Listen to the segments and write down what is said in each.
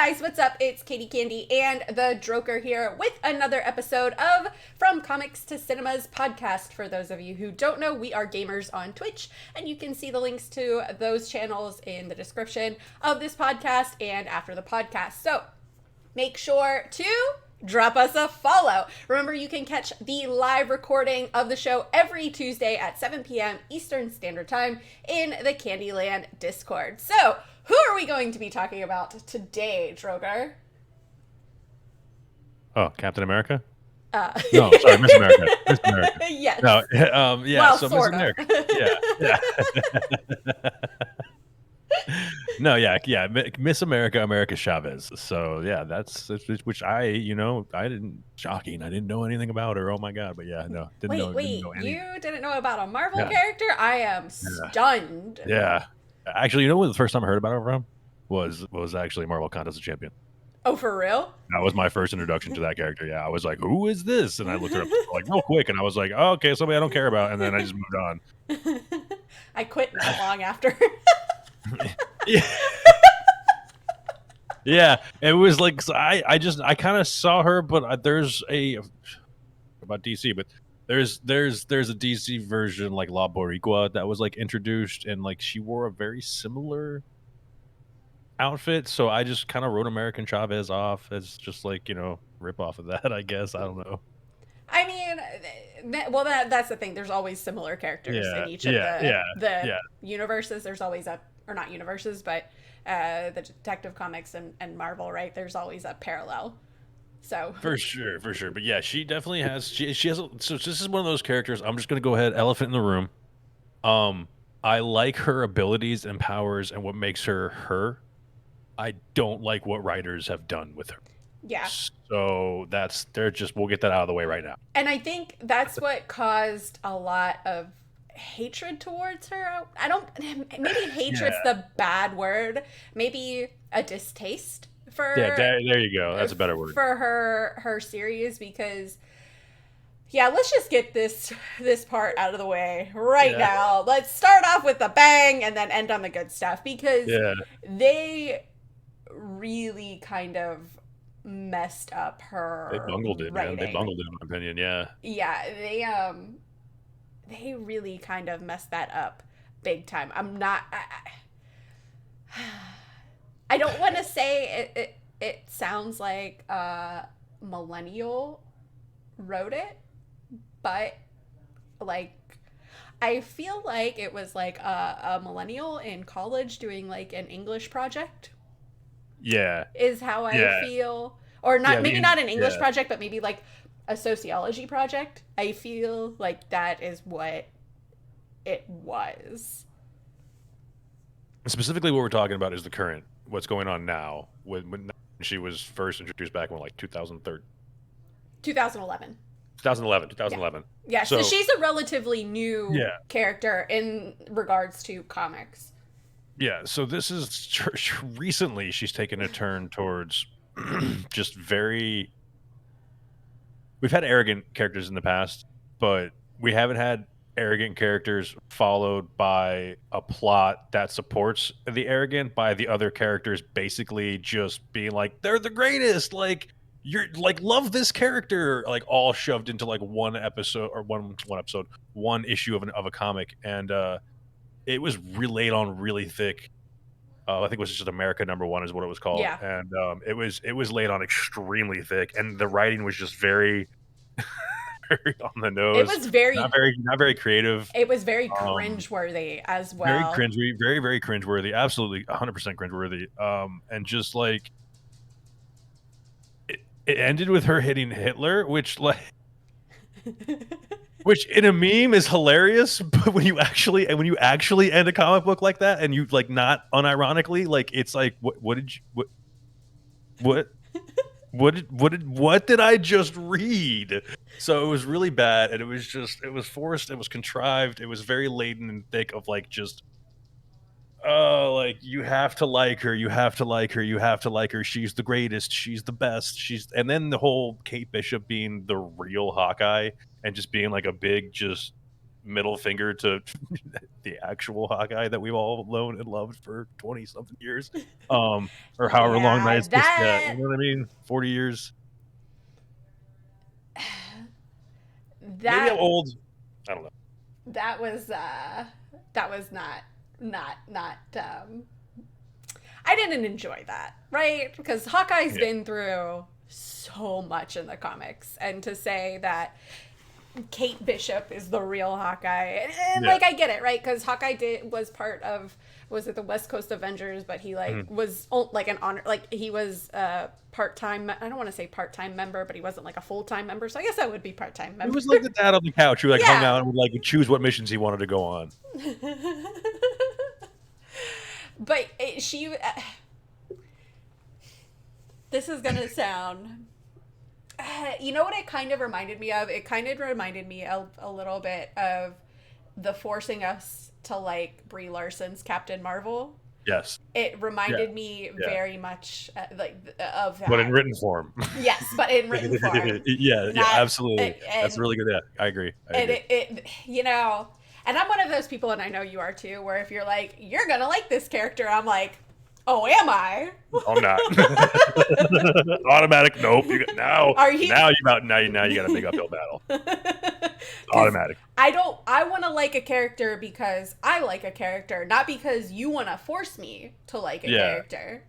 guys, what's up? It's Katie Candy and the Droker here with another episode of From Comics to Cinemas podcast. For those of you who don't know, we are gamers on Twitch, and you can see the links to those channels in the description of this podcast and after the podcast. So make sure to drop us a follow. Remember, you can catch the live recording of the show every Tuesday at 7 p.m. Eastern Standard Time in the Candyland Discord. So, who are we going to be talking about today, Droger? Oh, Captain America? No, sorry, Miss America. Miss America. Yes. No, yeah, well, so sort Miss of. America. Yeah. No, yeah, Miss America, America Chavez. So yeah, that's which I didn't shocking. I didn't know anything about her. Oh my god, but yeah, no, didn't know anything. You didn't know about a Marvel Yeah. character? I am stunned. Yeah. Actually, when the first time I heard about her from was actually Marvel Contest of Champion. Oh, for real? That was my first introduction to that character. Yeah, I was like, "Who is this?" And I looked her up like real quick, and I was like, "Oh, okay, somebody I don't care about." And then I just moved on. I quit not long after. Yeah. Yeah, it was like I kind of saw her, but there's a about DC, but there's a DC version like La Boricua that was like introduced, and like she wore a very similar outfit, so I just kind of wrote American Chavez off as just like rip off of that. I guess I don't know. I mean, that's the thing. There's always similar characters in each of the universes. There's always or not universes, but the Detective Comics and Marvel, right? There's always a parallel. So for sure. But yeah, she definitely has. She has. So this is one of those characters. I'm just gonna go ahead. Elephant in the room. I like her abilities and powers and what makes her her. I don't like what writers have done with her. Yeah. So we'll get that out of the way right now. And I think that's what caused a lot of hatred towards her. Maybe hatred's the bad word. Maybe a distaste for. Yeah, there you go. That's a better word. For her series, because let's just get this part out of the way right now. Let's start off with the bang and then end on the good stuff, because they really kind of messed up her. They bungled it, writing. man. They bungled it, in my opinion. Yeah. Yeah, they really kind of messed that up big time. I don't want to say it sounds like a millennial wrote it, but like I feel like it was like a millennial in college doing like an English project. Yeah. Is how I feel. Or not, maybe not an English project, but maybe like a sociology project. I feel like that is what it was. Specifically, what we're talking about is the current, what's going on now. When she was first introduced back in like 2003. 2011. 2011. Yeah, so she's a relatively new character in regards to comics. Yeah, so this is recently she's taken a turn towards just very. We've had arrogant characters in the past, but we haven't had arrogant characters followed by a plot that supports the arrogant by the other characters basically just being like, they're the greatest, like you're like, love this character, like all shoved into like one episode or one issue of a comic. And it was relayed on really thick. I think it was just America #1 is what it was called. Yeah. And it was laid on extremely thick, and the writing was just very, very on the nose. It was not very creative. It was very cringeworthy as well. Very cringy, very cringeworthy. Absolutely, 100% cringeworthy. And just like it ended with her hitting Hitler, which like. Which in a meme is hilarious, but when you actually end a comic book like that, and you like not unironically, like it's like what did I just read? So it was really bad, and it was forced, it was contrived, it was very laden and thick of like just like you have to like her, she's the greatest, she's the best, and then the whole Kate Bishop being the real Hawkeye and just being like a big just middle finger to the actual Hawkeye that we've all known and loved for 20 something years, or however long Yeah, United States. Yeah, you know what I mean. 40 years. Maybe I'm that old. I don't know. that was not I didn't enjoy that, right? Because Hawkeye's Yeah. been through so much in the comics, and to say that Kate Bishop is the real Hawkeye, and Yeah. like I get it, right? Because Hawkeye was part of, was it the West Coast Avengers? But he like was like an honor, like he was a part-time. I don't want to say part-time member, but he wasn't like a full-time member. So I guess that would be part-time He member. was like the dad on the couch who like hung Yeah. out and would like choose what missions he wanted to go on. But this is gonna sound. You know what it kind of reminded me of? It kind of reminded me a little bit of the forcing us to like Brie Larson's Captain Marvel. Yes. It reminded me very much of that. But in written form. Yes, but in written form. Yeah, absolutely. That's really good. Yeah, I agree. It you know, and I'm one of those people, and I know you are too, where if you're like, you're gonna like this character, I'm like, oh, am I? I'm not. Automatic. Nope. Now you got a big uphill battle. Automatic. I want to like a character because I like a character, not because you want to force me to like a character.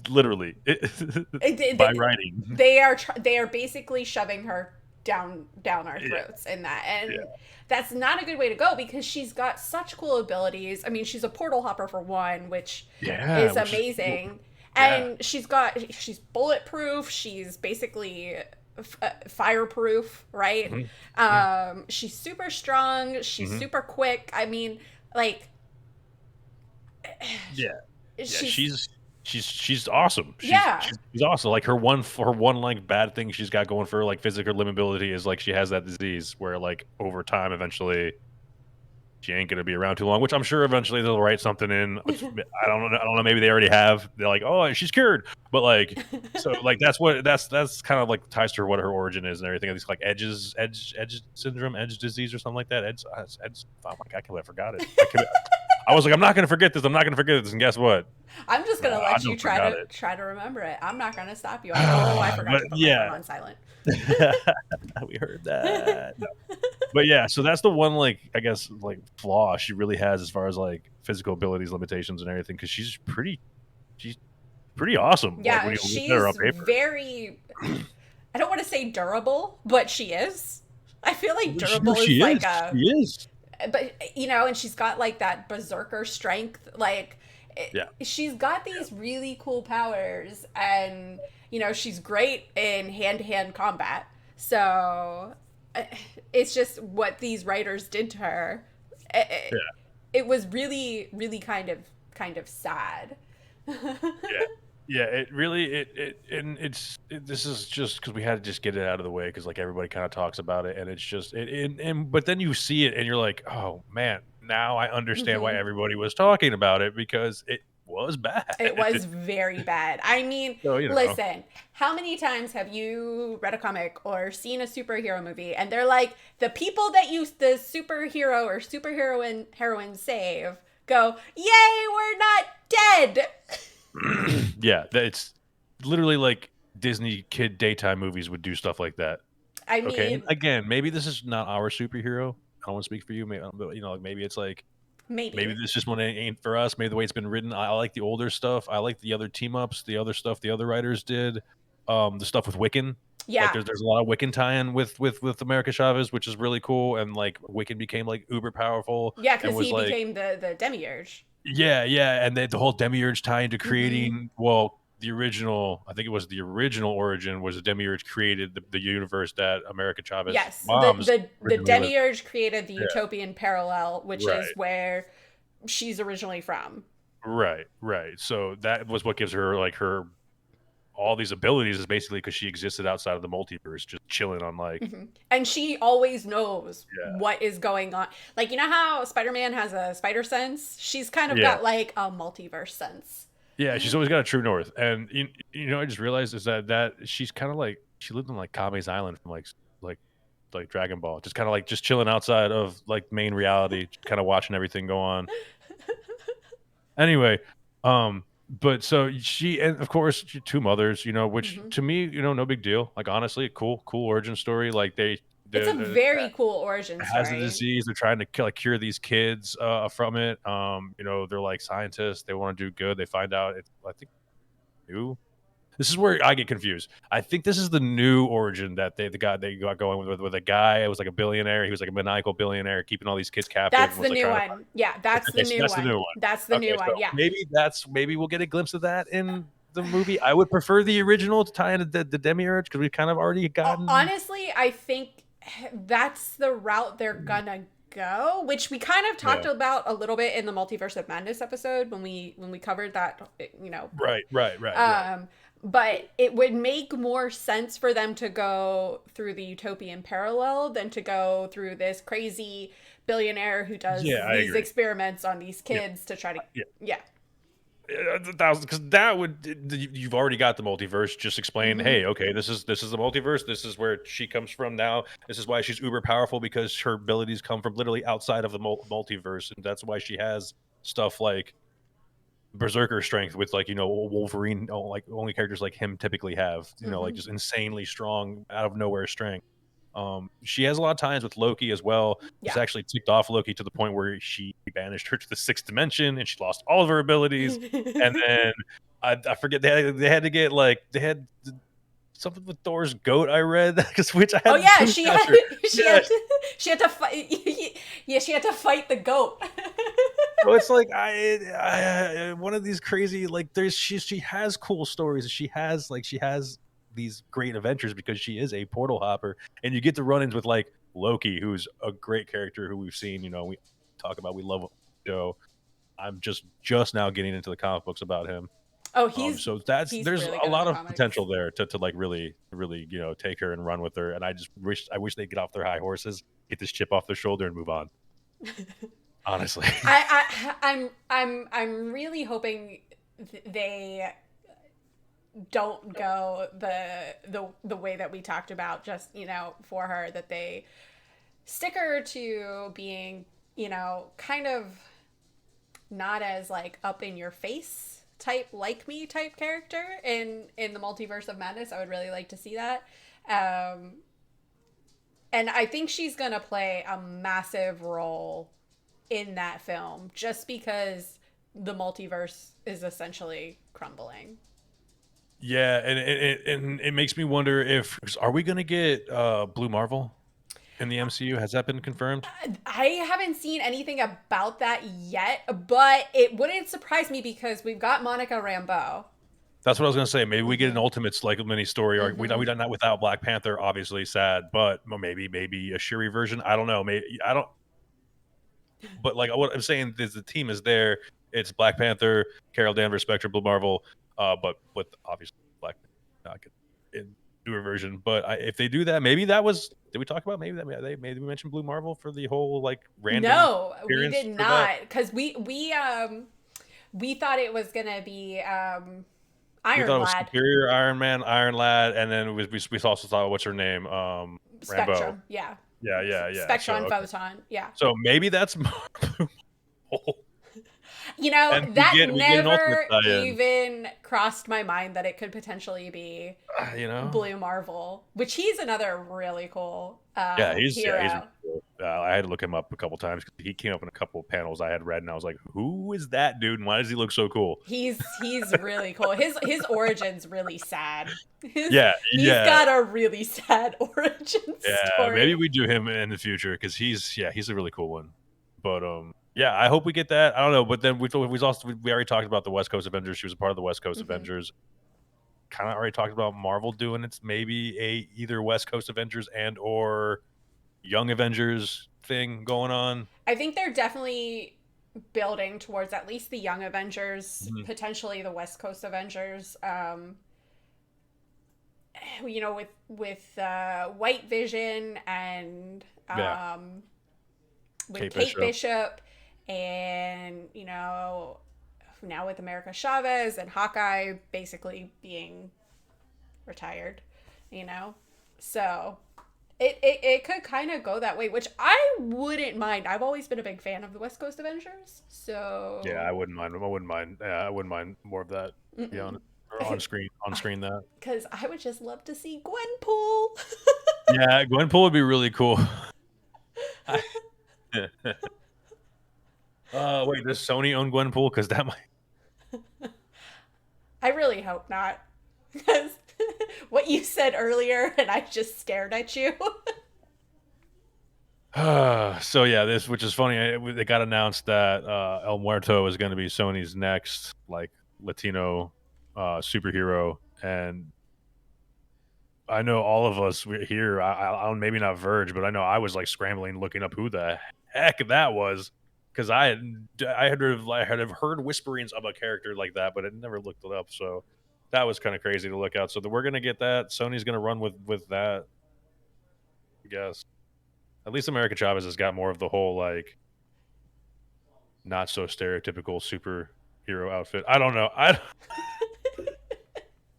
Literally. By writing. They are basically shoving her down our throats in that, and that's not a good way to go, because she's got such cool abilities. I mean, she's a portal hopper for one, which is amazing. Cool. And she's bulletproof. She's basically fireproof, right? Mm-hmm. She's super strong. She's super quick. I mean, like, she's awesome. She's awesome. Like her one like bad thing she's got going for her, like physical limability, is like she has that disease where like over time eventually she ain't gonna be around too long, which I'm sure eventually they'll write something in. I don't know. Maybe they already have. They're like, oh, she's cured, but like, so like that's kind of like ties to what her origin is and everything. It's like edge syndrome, edge disease, or something like that. Edge. Oh my god, I forgot it. I was like, I'm not gonna forget this. And guess what? I'm just gonna let you try to remember it. I'm not gonna stop you. I forgot to put my phone on silent. We heard that. No. But yeah, so that's the one, like, I guess, like, flaw she really has as far as like physical abilities, limitations, and everything, because she's pretty awesome. Yeah, like, she's very. I don't want to say durable, but she is. I feel like durable is like a. She is. But and she's got like that berserker strength, like. She's got these really cool powers, and she's great in hand-to-hand combat. So it's just what these writers did to her. It was really, really kind of sad. It really this is just because we had to just get it out of the way, because like everybody kind of talks about it, and it's just but then you see it and you're like, oh man, now I understand why everybody was talking about it, because it was bad. It was very bad. I mean, listen, how many times have you read a comic or seen a superhero movie and they're like, the people that the superhero or heroine save go, yay, we're not dead. Yeah, it's literally like Disney kid daytime movies would do stuff like that. I mean, okay, again, maybe this is not our superhero. I don't want to speak for you. Maybe, maybe it's like, maybe this just one ain't for us. Maybe the way it's been written. I like the older stuff. I like the other team ups, the other stuff the other writers did. The stuff with Wiccan. Yeah, like there's a lot of Wiccan tie-in with America Chavez, which is really cool. And like Wiccan became like uber powerful. Yeah, because he became the demiurge. Yeah, and the whole demiurge tie into creating the original, I think it was the original origin, was the demiurge created the universe that America Chavez bombs. The demiurge created the Utopian Parallel, which is where she's originally from. Right. So that was what gives her like her all these abilities, is basically because she existed outside of the multiverse, just chilling on like. And she always knows what is going on. Like, how Spider-Man has a spider sense? She's kind of got like a multiverse sense. Yeah, she's always got a true north. And I just realized is that she's kind of like, she lived on like Kame's Island from like like Dragon Ball, just kind of like just chilling outside of like main reality, kind of watching everything go on. Anyway, but so she and of course two mothers, which Hmm. to me, no big deal. Like honestly, cool origin story. Like It's a they very cool origin has the story. disease. They're trying to cure these kids from it. They're like scientists. They want to do good. They find out it's I think new. This is where I get confused. I think this is the new origin that they got going with a guy. It was like a billionaire. He was like a maniacal billionaire, keeping all these kids captive, That's and the was like new trying to. one. Yeah, that's the Okay, so new that's the new one. one. That's the Okay, new so one. Yeah. maybe we'll get a glimpse of that in the movie. I would prefer the original to tie into the demiurge because we've kind of already gotten. Honestly, I think that's the route they're gonna go, which we kind of talked Yeah. about a little bit in the Multiverse of Madness episode when we covered that, Right. but it would make more sense for them to go through the Utopian Parallel than to go through this crazy billionaire who Yeah, does I these agree. experiments on these Yeah, kids to try to, yeah. yeah. 1,000 because that would you've already got the multiverse. Just explain, Mm-hmm. hey, okay, this is the multiverse. This is where she comes from now. This is why she's uber powerful because her abilities come from literally outside of the multiverse, and that's why she has stuff like berserker strength with like Wolverine. Like only characters like him typically have. Like Mm-hmm. just insanely strong out of nowhere strength. She has a lot of times with Loki as well. This Yeah. actually ticked off Loki to the point where she banished her to the sixth dimension and she lost all of her abilities. And then I forget they had to get like they had something with Thor's goat. I read because which I Oh had yeah, couldn't she had capture. she Yeah, had to, she had to fight. Yeah, she had to fight the goat. so it's like I one of these crazy like there's she has cool stories. She has these great adventures because she is a portal hopper, and you get to run-ins with like Loki, who's a great character who we've seen. We talk about we love the show. I'm just now getting into the comic books about him. Oh, So he's there's really a good in the lot of comics. potential there to like really take her and run with her. And I wish they get off their high horses, get this chip off their shoulder, and move on. Honestly. I'm really hoping they don't go the way that we talked about, just for her, that they stick her to being kind of not as like up in your face type, like me type character in the Multiverse of Madness. I would really like to see that. um and I think she's gonna play a massive role in that film just because the multiverse is essentially crumbling. Yeah, and it makes me wonder if are we gonna get Blue Marvel in the MCU? Has that been confirmed? I haven't seen anything about that yet, but it wouldn't surprise me because we've got Monica Rambeau. That's what I was gonna say. Maybe we get an Mm-hmm. Ultimates like mini story arc. We Mm-hmm. done that without Black Panther, obviously sad, but maybe a Shuri version. I don't know. Maybe I don't. But like what I'm saying is the team is there. It's Black Panther, Carol Danvers, Spectre, Blue Marvel, but with obviously Black Panther not get in newer version. But if they do that, maybe that was. Did we talk about maybe we mentioned Blue Marvel for the whole like random No, we appearance did for that? not, because we thought it was gonna be We thought Iron it was Lad. Superior, Iron Man, Iron Lad, and then we also thought what's her name, Rambo. Spectrum, yeah. Yeah. So Spectron okay, Photon, yeah. so maybe that's and we That get an Ultimate never tie-in. even crossed my mind that it could potentially be You know, Blue Marvel, which he's another really cool he's really hero. cool. I had to look him up a couple times because he came up in a couple of panels I had read, and I was like, "Who is that dude? And why does he look so cool?" He's really cool. His origin's really sad. Yeah, He's yeah, got a really sad origin yeah. Maybe story. we do him in the future because he's a really cool one. But yeah, I hope we get that. I don't know, but then we already talked about the West Coast Avengers. She was a part of the West Coast Hmm. Avengers. Kind of already talked about Marvel doing its maybe a either West Coast Avengers and or Young Avengers thing going on. I think they're definitely building towards at least the Young Avengers, Mhm. potentially the West Coast Avengers. With White Vision and Yeah, with Kate Kate Bishop. Bishop, and now with America Chavez and Hawkeye basically being retired, you know. So It could kind of go that way, which I wouldn't mind. I've always been a big fan of the West Coast Avengers, Yeah, so I wouldn't mind. I wouldn't mind. Yeah, I wouldn't mind more of that. To be honest, or on screen that. because I would just love to see Gwenpool. Yeah, Gwenpool would be really cool. Wait, does Sony own Gwenpool? Because that might. I really hope not, because what you said earlier, and I just stared at you. So yeah, which is funny. It got announced that El Muerto is going to be Sony's next like Latino superhero, and I know all of us here. I maybe not Verge, but I know I was like scrambling, looking up who the heck that was, because I had have heard whisperings of a character like that, but I never looked it up. So that was kind of crazy to look out. So we're gonna get that. Sony's gonna run with that, I guess. At least America Chavez has got more of the whole like not so stereotypical superhero outfit. I don't know.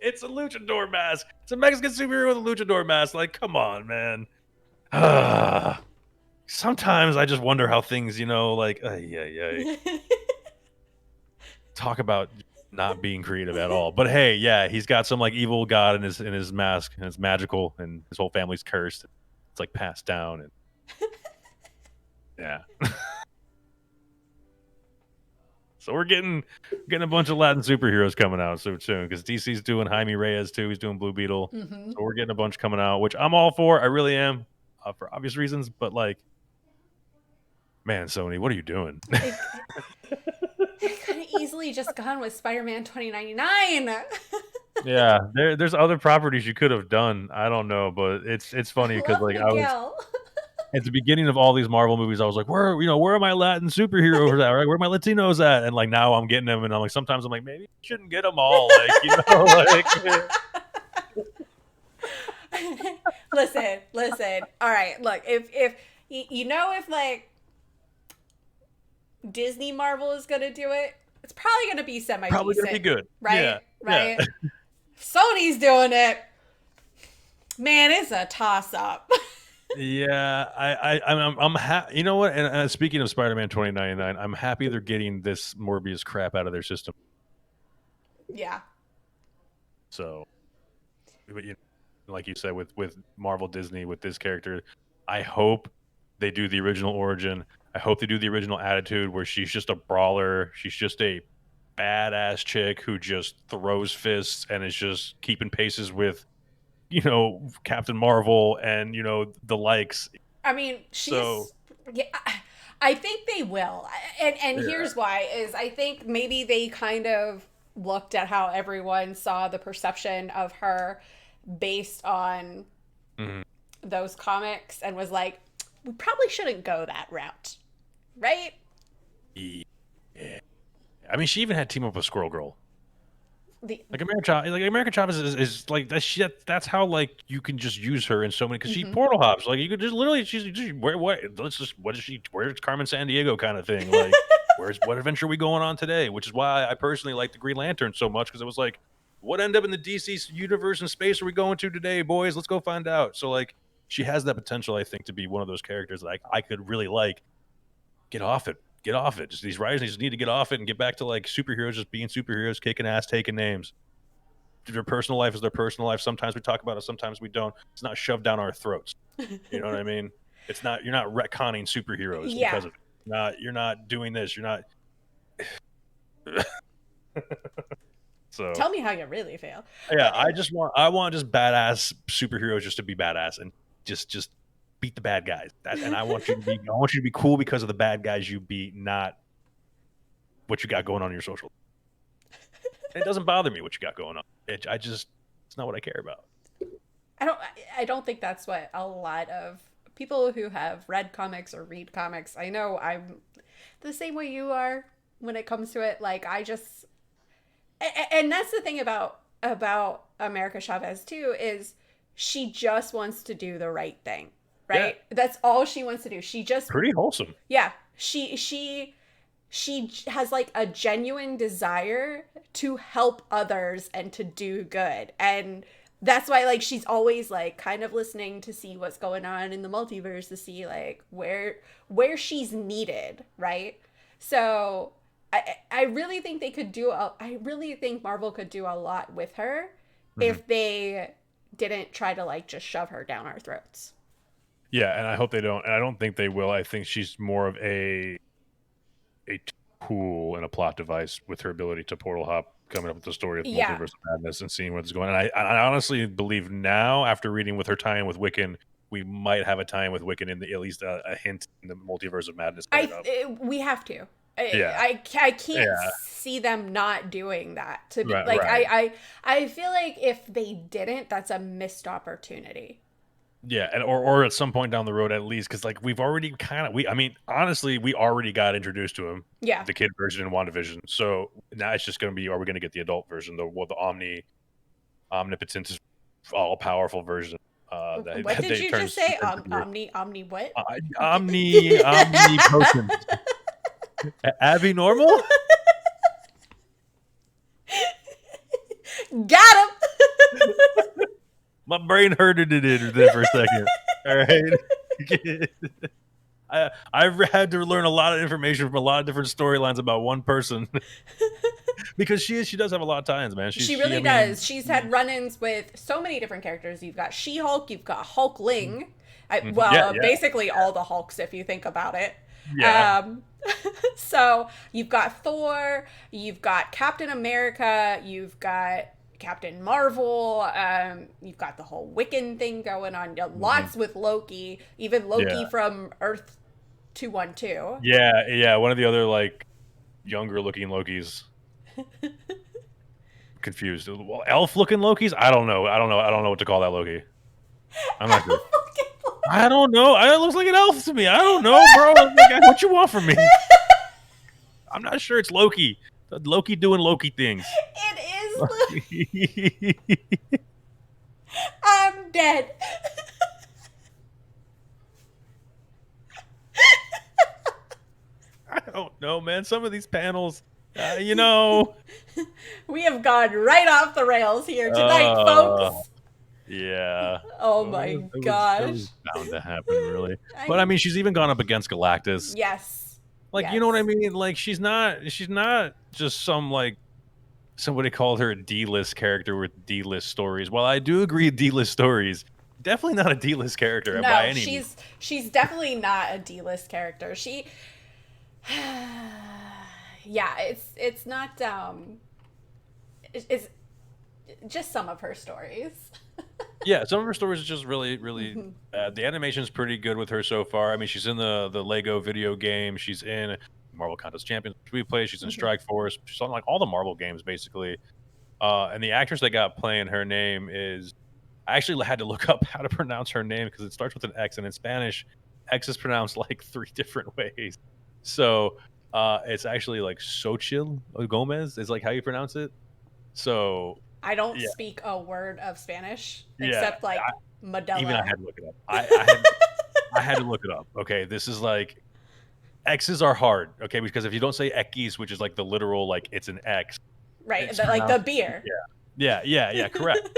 It's a luchador mask. It's a Mexican superhero with a luchador mask. Like, come on, man. Sometimes I just wonder how things, like, yeah. Talk about not being creative at all. But hey, yeah, he's got some like evil god in his mask, and it's magical, and his whole family's cursed. It's like passed down, and yeah. So we're getting a bunch of Latin superheroes coming out so soon, because DC's doing Jaime Reyes too. He's doing Blue Beetle. Mm-hmm. So we're getting a bunch coming out, which I'm all for. I really am, for obvious reasons. But like, man, Sony, what are you doing? It could have easily just gone with Spider-Man 2099. Yeah, there's other properties you could have done. I don't know, but it's funny because like Miguel. at the beginning of all these Marvel movies, I was like, where are my Latin superheroes at? Right? Where are my Latinos at? And like now I'm getting them, and I'm like, sometimes I'm like, maybe you shouldn't get them all. Like, Listen. All right, look, if like Disney Marvel is gonna do it, it's probably gonna be semi-decent. Probably gonna be good, right? Yeah, right. Yeah. Sony's doing it. Man, it's a toss-up. Yeah, I'm happy. You know what? And speaking of Spider-Man 2099, I'm happy they're getting this Morbius crap out of their system. Yeah. So, but like you said, with Marvel Disney, with this character, I hope they do the original origin. I hope they do the original attitude where she's just a brawler. She's just a badass chick who just throws fists and is just keeping paces with, Captain Marvel and, the likes. I mean, yeah, I think they will. And Yeah. Here's why is I think maybe they kind of looked at how everyone saw the perception of her based on those comics and was like, we probably shouldn't go that route. Right? Yeah. I mean, she even had team up with Squirrel Girl. Like America Chavez is like that's how like you can just use her in so many, because she portal hops, like you could just literally where's Carmen San Diego kind of thing, like what adventure are we going on today, which is why I personally like the Green Lantern so much, because it was like, what end up in the DC universe and space are we going to today, boys? Let's go find out. So like she has that potential, I think, to be one of those characters that I could really like. Get off it. Just these writers just need to get off it and get back to like superheroes just being superheroes, kicking ass, taking names. Their personal life is their personal life. Sometimes we talk about it, sometimes we don't. It's not shoved down our throats. You know what I mean? It's not. You're not retconning superheroes because of it. You're not doing this. You're not. So tell me how you really feel. Yeah, I want just badass superheroes just to be badass and just beat the bad guys. And I want you to be cool because of the bad guys you beat, not what you got going on in your social. It doesn't bother me what you got going on. It's not what I care about. I don't think that's what a lot of people who have read comics or read comics. I know I'm the same way you are when it comes to it. Like and that's the thing about America Chavez too, is she just wants to do the right thing. Right? Yeah. That's all she wants to do. She just pretty wholesome. Yeah. She has like a genuine desire to help others and to do good. And That's why like she's always like kind of listening to see what's going on in the multiverse, to see like where she's needed, right? So I really think they could do I really think Marvel could do a lot with her Mhm. if they didn't try to like just shove her down our throats. Yeah, and I hope they don't. And I don't think they will. I think she's more of a tool and a plot device with her ability to portal hop, coming up with the story of Yeah. Multiverse of Madness and seeing what's going on. I honestly believe now, after reading with her tie-in with Wiccan, we might have a tie-in with Wiccan in at least a hint in the Multiverse of Madness coming up. We have to. Yeah, I can't yeah, see them not doing that. To be right, like right. I feel like if they didn't, that's a missed opportunity. Yeah, and or at some point down the road, at least, because like we've already kind of I mean, honestly, we already got introduced to him, Yeah. the kid version in WandaVision. So now it's just going to be, are we going to get the adult version, the omnipotent, all powerful version? What That did they you turn just say? super into Omni what? omnipotent. Abby normal. Got him. My brain hurted it there for a second. All right. I've had to learn a lot of information from a lot of different storylines about one person because she does have a lot of tie-ins, man. She I really mean, does. She's had run-ins with so many different characters. You've got She-Hulk, you've got Hulkling. yeah, yeah, Basically all the Hulks if you think about it. yeah. So you've got Thor, you've got Captain America, you've got Captain Marvel, you've got the whole Wiccan thing going on. Lots with Loki, even Loki Yeah. from Earth 212. Yeah, yeah. One of the other like younger looking Lokis. Confused. Well, elf looking Lokis? I don't know. I don't know what to call that Loki. I'm not sure. I don't know. It looks like an elf to me. I don't know, bro. Like, what you want from me? I'm not sure it's Loki. Loki doing Loki things. It is. I'm dead. I don't know, man. Some of these panels, you know. We have gone right off the rails here tonight, folks. Yeah. Oh my gosh. That was bound to happen, really. But I mean, she's even gone up against Galactus. Yes. Like, yes. You know what I mean? Like, she's not just some like somebody called her a D-list character with D-list stories. Well, I do agree, D-list stories. Definitely not a D-list character by any means. She's definitely not a D-list character. She yeah, it's not it's just some of her stories. Yeah, some of her stories are just really, really bad. The animation's pretty good with her so far. I mean, she's in the Lego video game. She's in Marvel Contest Champions, which we play. She's in Strike Force. She's on like all the Marvel games, basically. And the actress that got playing her name is... I actually had to look up how to pronounce her name because it starts with an X, and in Spanish, X is pronounced like 3 different ways. So it's actually like Xochitl Gomez is like how you pronounce it. So... I don't speak a word of Spanish except like Modelo. Even I had to look it up. I had to look it up. Okay, this is like... X's are hard, okay? Because if you don't say X, which is like the literal, like it's an X. Right, like the beer. Yeah, correct.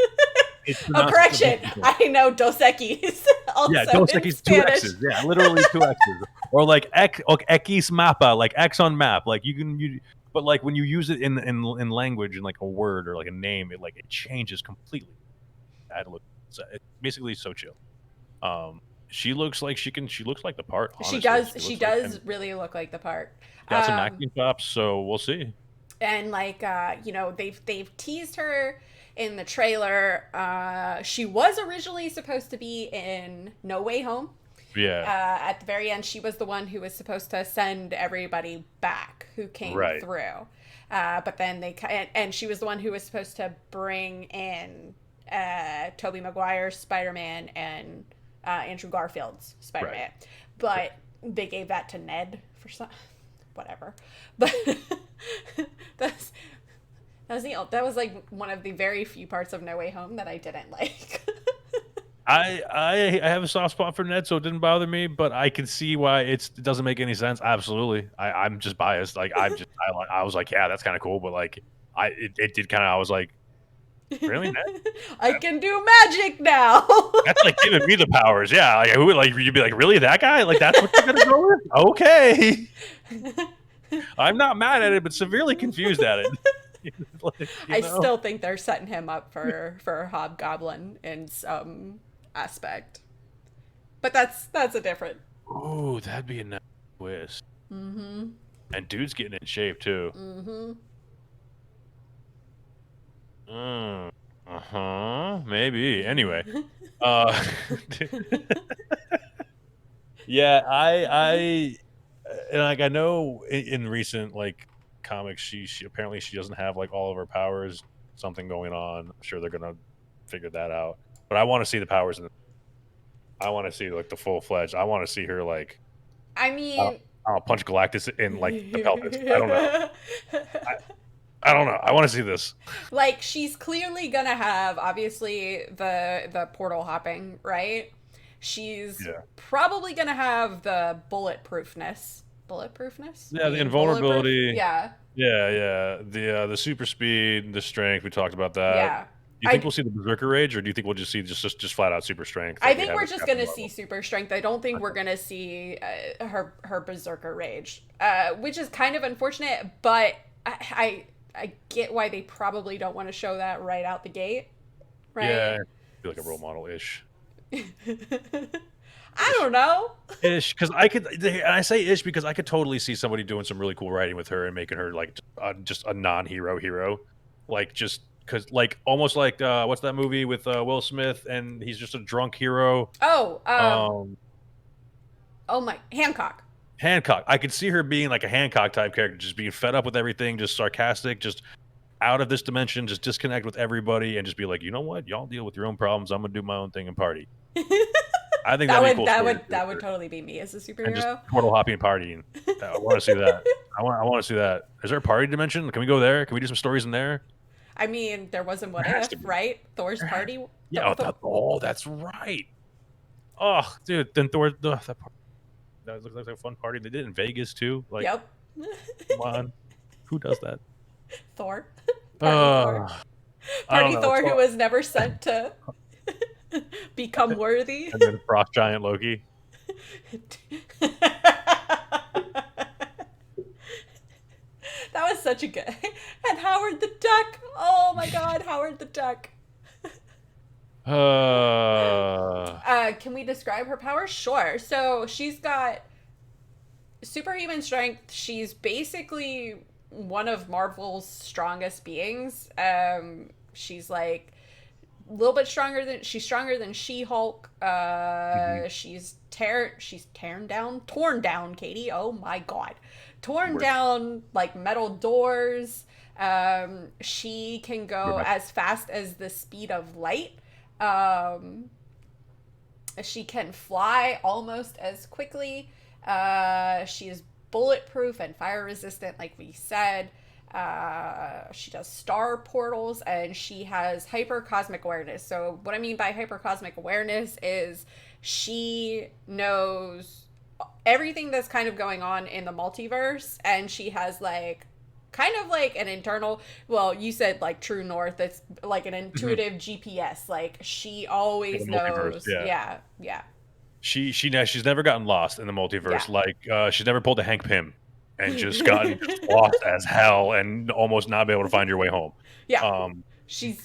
Oh, correction. I know Dos Equis. Also Dos Equis, 2 X's. Yeah, literally 2 X's. Or like X mapa, like X on map. Like but like when you use it in language, in like a word or like a name, it changes completely. I had to look. It's basically Xochitl. She looks like she looks like the part. Honestly. She does really look like the part. Got some acting chops, so we'll see. And like they've teased her in the trailer. She was originally supposed to be in No Way Home. Yeah. At the very end, she was the one who was supposed to send everybody back who came through. But then and she was the one who was supposed to bring in Tobey Maguire's Spider-Man and Andrew Garfield's Spider-Man. Right. But they gave that to Ned for some... whatever. But that was like one of the very few parts of No Way Home that I didn't like. I have a soft spot for Ned, so it didn't bother me, but I can see why it doesn't make any sense. Absolutely. I'm just biased. Like I was like, yeah, that's kind of cool, but like it did kind of... I was like, Really? I can do magic now. That's like giving me the powers. Yeah, like who would like you'd be like, really that guy? Like that's what you're gonna go with? Okay. I'm not mad at it, but severely confused at it. Like, I still think they're setting him up for Hobgoblin in some aspect, but that's a different. Oh, that'd be a nice twist. Mm-hmm. And dude's getting in shape too. Mm-hmm. Maybe. Anyway. Yeah, I and like I know in recent like comics she apparently she doesn't have like all of her powers, something going on. I'm sure they're gonna figure that out. But I want to see the powers I want to see like the full fledged. I want to see her like I mean, I'll punch Galactus in like the pelvis. I don't know. I don't know. I want to see this. like she's clearly gonna have obviously the portal hopping, right? She's probably gonna have the bulletproofness. Yeah, the invulnerability. Yeah. Yeah. The super speed, the strength. We talked about that. Yeah. Do you think we'll see the Berserker Rage, or do you think we'll just see just flat out super strength? I think we're just gonna see super strength. I don't think we're gonna see her Berserker Rage, which is kind of unfortunate. But I get why they probably don't want to show that right out the gate, right? Yeah, feel like a role model ish. I don't know. Ish, because I could. And I say ish because I could totally see somebody doing some really cool writing with her and making her like just a non-hero hero, like just because like almost like what's that movie with Will Smith and he's just a drunk hero. Oh, oh my Hancock. Hancock. I could see her being like a Hancock type character, just being fed up with everything, just sarcastic, just out of this dimension, just disconnect with everybody, and just be like, you know what, y'all deal with your own problems. I'm gonna do my own thing and party. I think that'd be cool. That would totally be me as a superhero. And just portal hopping and partying. I want to see that. I want to see that. Is there a party dimension? Can we go there? Can we do some stories in there? I mean, there wasn't What If, right? Thor's party. Yeah. That's right. Oh, dude. Then Thor. That looks like a fun party. They did it in Vegas too. Like, yep. Come on. Who does that? Thor. Thor. Party Thor who was never sent to become worthy. And then Frost Giant Loki. That was such a good. And Howard the Duck. Oh my God, Howard the Duck. Can we describe her powers? Sure. So she's got superhuman strength. She's basically one of Marvel's strongest beings. She's like a little bit stronger than She-Hulk. She's torn down, Katie. Oh my God. Torn down like metal doors. She can go as fast as the speed of light. She can fly almost as quickly. She is bulletproof and fire resistant, like we said. She does star portals, and she has hypercosmic awareness. So what I mean by hypercosmic awareness is she knows everything that's kind of going on in the multiverse, and she has like kind of like an internal, well, you said like true north, it's like an intuitive GPS. Like she always knows. Yeah. She's never gotten lost in the multiverse. Like she's never pulled a Hank Pym and just gotten lost as hell and almost not be able to find your way home. She's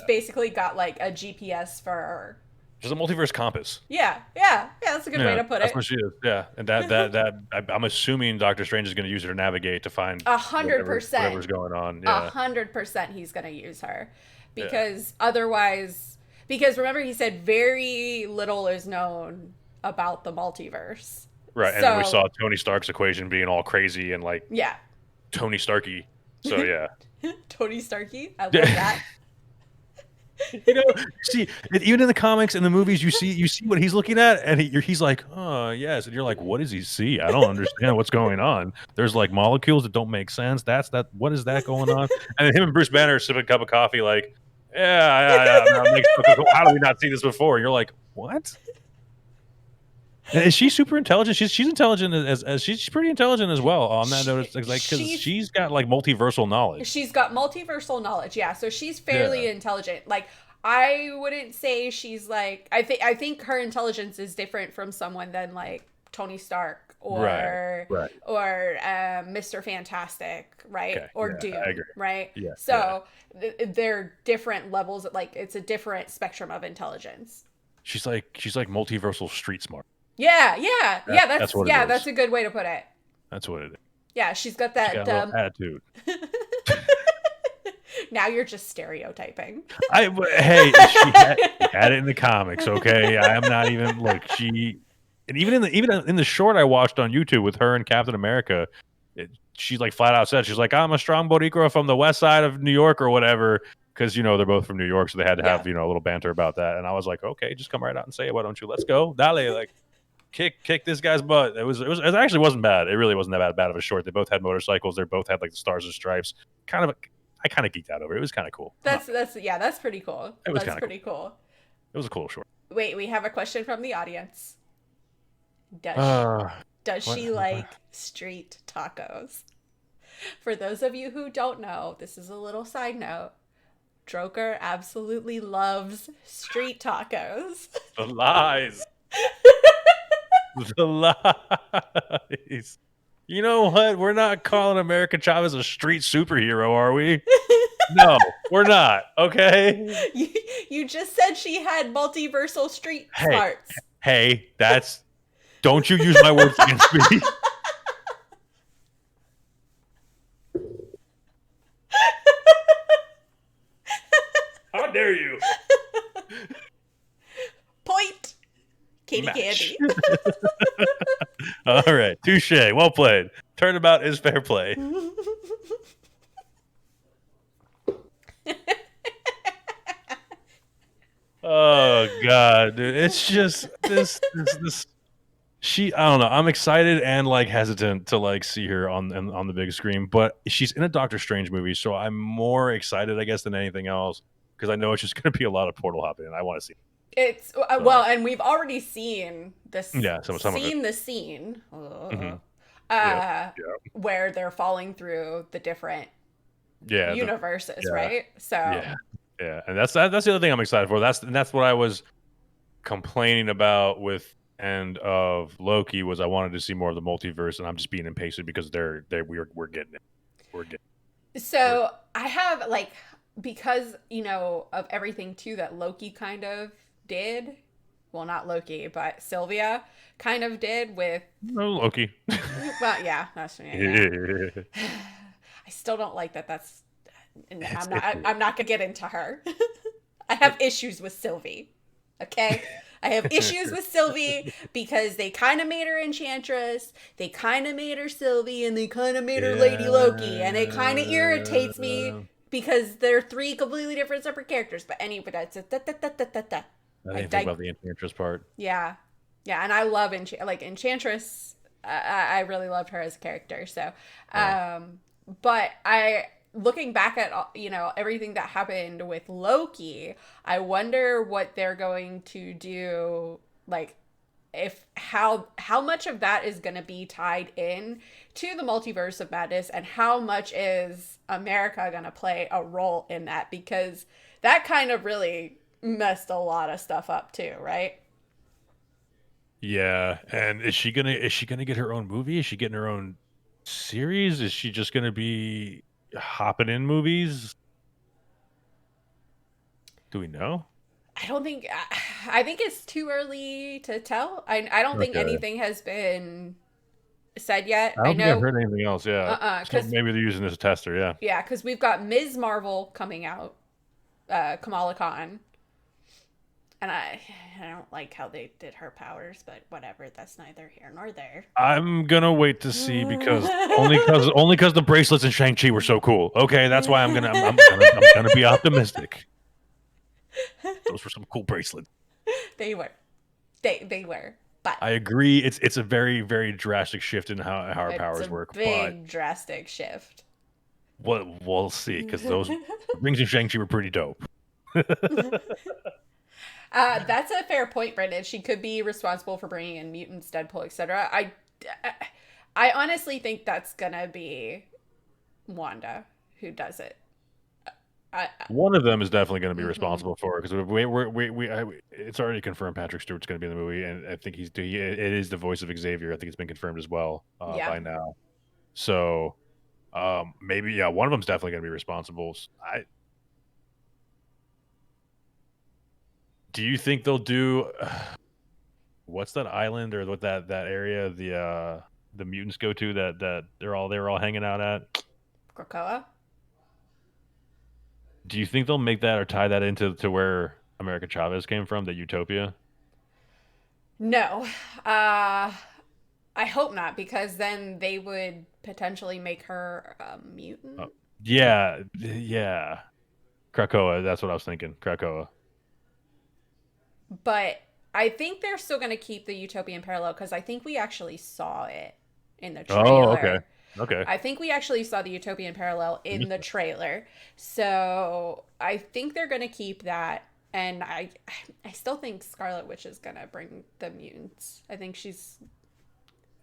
basically got like a GPS for her. She's a multiverse compass. Yeah, that's a good way to put it. That's what she is. Yeah, and that I'm assuming Doctor Strange is going to use her to navigate to find 100% whatever's going on. Yeah, 100% he's going to use her because otherwise, remember he said very little is known about the multiverse. Right, and then we saw Tony Stark's equation being all crazy and like Tony Starky. So yeah, Tony Starky. I love that. You know, see, even in the comics and the movies, you see what he's looking at, and he's like, "Oh, yes," and you're like, "What does he see? I don't understand what's going on." There's like molecules that don't make sense. What is that going on? And then him and Bruce Banner sipping a cup of coffee, like, "Yeah, how do we not see this before?" And you're like, "What?" And is she super intelligent? She's intelligent as she's pretty intelligent as well. On that note, it's like because she's got like multiversal knowledge. She's got multiversal knowledge, yeah. So she's fairly Yeah. intelligent. Like I wouldn't say she's like I think her intelligence is different from someone than like Tony Stark or Right. or Mr. Fantastic, right? Okay. Or Yeah, Doom, I agree. right? Yeah. So they're different levels. Like it's a different spectrum of intelligence. She's like multiversal street smart. Yeah. That's what it is. That's a good way to put it. That's what it is. Yeah, she's got that. She got a little attitude. Now you're just stereotyping. Hey, she had it in the comics. Okay, I am not even look. And even in the short I watched on YouTube with her and Captain America, she's like flat out said she's like, I'm a strong Boricua from the west side of New York or whatever, because they're both from New York, so they had to have a little banter about that. And I was like, okay, just come right out and say it. Why don't you? Let's go, dale, like kick this guy's butt. It actually wasn't bad. It really wasn't that bad of a short. They both had motorcycles. They both had like the stars and stripes. I kind of geeked out over it. It was kind of cool. That's pretty cool. It was that's pretty cool. It was a cool short. Wait, we have a question from the audience. Does she like street tacos? For those of you who don't know, this is a little side note. Droker absolutely loves street tacos. The lies. The lies. You know what? We're not calling America Chavez a street superhero, are we? No, we're not. Okay. You just said she had multiversal street smarts. Hey, don't you use my words against me. How dare you? Point. Katie Candy. All right. Touche. Well played. Turnabout is fair play. Oh God, dude. It's just this I don't know. I'm excited and like hesitant to like see her on the big screen, but she's in a Doctor Strange movie, so I'm more excited, I guess, than anything else, because I know it's just going to be a lot of portal hopping, and I want to see it. It's well, and we've already seen this. Yeah, some of it. The scene Yep. where they're falling through the different universes, right? So yeah, and that's the other thing I'm excited for. That's what I was complaining about with end of Loki, was I wanted to see more of the multiverse, and I'm just being impatient because we're getting it. We're getting it. So I have like, because of everything too that Loki kind of did, well, not Loki, but Sylvia kind of did with Loki. Well, yeah, that's I still don't like that. I'm not gonna get into her. I have issues with Sylvie. Okay, I have issues with Sylvie because they kind of made her Enchantress, they kind of made her Sylvie, and they kind of made her Lady Loki, and it kind of irritates me because they're three completely different separate characters. But anyway, that's I didn't think about the Enchantress part. Yeah, and I love Enchantress. I really loved her as a character. So, but looking back at everything that happened with Loki, I wonder what they're going to do. Like, how much of that is going to be tied in to the Multiverse of Madness, and how much is America going to play a role in that? Because that kind of really messed a lot of stuff up too, right? Yeah, and is she gonna get her own movie? Is she getting her own series? Is she just gonna be hopping in movies? Do we know? I think it's too early to tell. I don't think anything has been said yet. I don't think I've heard anything else. Yeah, because maybe they're using this as a tester. Yeah. Yeah, because we've got Ms. Marvel coming out, Kamala Khan, and I don't like how they did her powers, but whatever. That's neither here nor there. I'm gonna wait to see, because only because the bracelets in Shang-Chi were so cool. Okay, that's why I'm gonna be optimistic. Those were some cool bracelets. They were. They were. But I agree, it's a very, very drastic shift in how our powers work. Big drastic shift. We'll see, because those rings in Shang-Chi were pretty dope. That's a fair point, Brendan. She could be responsible for bringing in mutants, Deadpool, etc. I honestly think that's gonna be Wanda who does it. One of them is definitely going to be Mm-hmm. responsible for it, because it's already confirmed Patrick Stewart's going to be in the movie, and I think it is the voice of Xavier. I think it's been confirmed as well Yeah. by now. So maybe one of them's definitely going to be responsible. Do you think they'll do what's that island or what that area the mutants go to that they were all hanging out at? Krakoa? Do you think they'll make that or tie that into where America Chavez came from, the Utopia? No. I hope not, because then they would potentially make her a mutant. Yeah. Krakoa, that's what I was thinking. Krakoa. But I think they're still going to keep the Utopian Parallel because I think we actually saw it in the Oh, okay. trailer. Okay. I think we actually saw the Utopian Parallel in the trailer. So I think they're going to keep that. And I still think Scarlet Witch is going to bring the mutants. I think she's...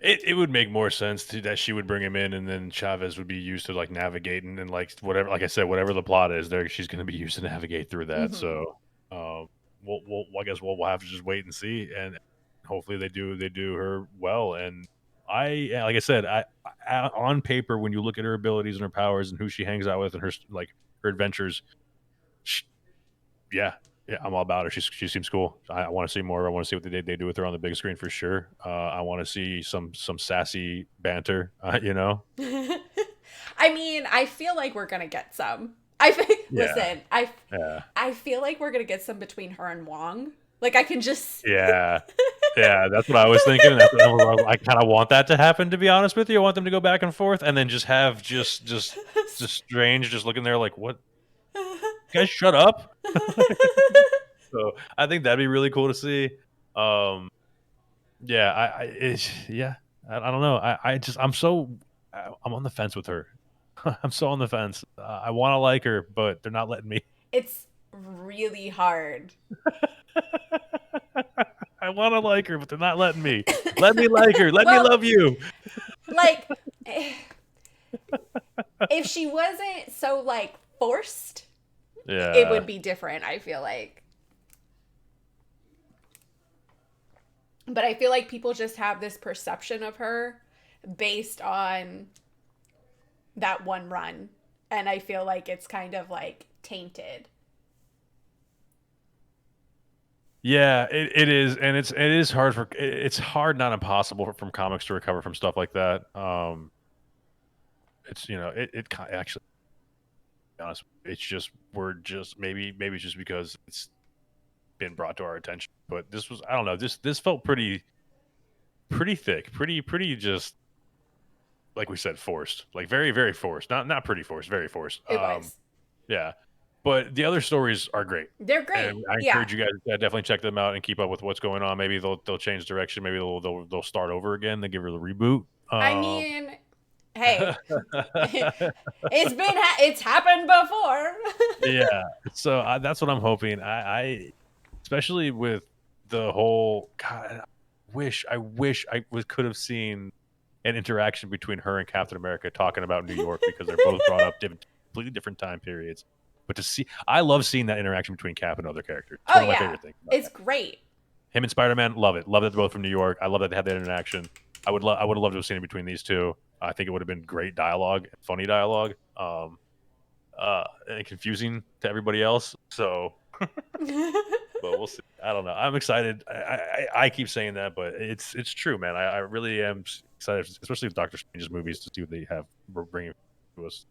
It would make more sense that she would bring him in, and then Chavez would be used to like navigate and like whatever. Like I said, whatever the plot is, there she's going to be used to navigate through that. So, I guess we'll have to just wait and see, and hopefully they do her well. And like I said, I on paper, when you look at her abilities and her powers and who she hangs out with and her adventures, yeah, I'm all about her. She seems cool. I want to see more. I want to see what they do with her on the big screen for sure. I want to see some sassy banter. You know. I mean, I feel like we're gonna get some. Listen, I feel like we're gonna get some between her and Wong. Like I can just yeah. That's what I was thinking. I kind of want that to happen. To be honest with you, I want them to go back and forth, and then just have just Strange just looking there like, what? You guys, shut up. So I think that'd be really cool to see. I don't know. I'm on the fence with her. I'm so on the fence. I want to like her, but they're not letting me. It's really hard. I want to like her, but they're not letting me. Let me like her. Let me love you. Like, if she wasn't so like forced, it would be different, I feel like. But I feel like people just have this perception of her based on that one run. And I feel like it's kind of like tainted. Yeah, it is, and it's hard, not impossible from comics to recover from stuff like that. It's actually, to be honest, it's just maybe it's just because it's been brought to our attention. But this was, I don't know, this felt pretty thick, pretty just like we said, forced, like very very forced, not pretty forced, very forced. It was. Yeah. But the other stories are great. They're great. And I encourage you guys to definitely check them out and keep up with what's going on. Maybe they'll change direction. Maybe they'll start over again. They give her the reboot. I mean, hey, it's happened before. Yeah. So that's what I'm hoping. I especially with the whole God. I wish I could have seen an interaction between her and Captain America talking about New York, because they're both brought up completely different time periods. But I love seeing that interaction between Cap and other characters. It's one of my favorite things. It's great. Him and Spider-Man, love it. Love that they're both from New York. I love that they had that interaction. I would have loved to have seen it between these two. I think it would have been great dialogue, funny dialogue, and confusing to everybody else. So, but we'll see. I don't know. I'm excited. I keep saying that, but it's true, man. I really am excited, especially with Doctor Strange's movies, to see what they have bringing to us.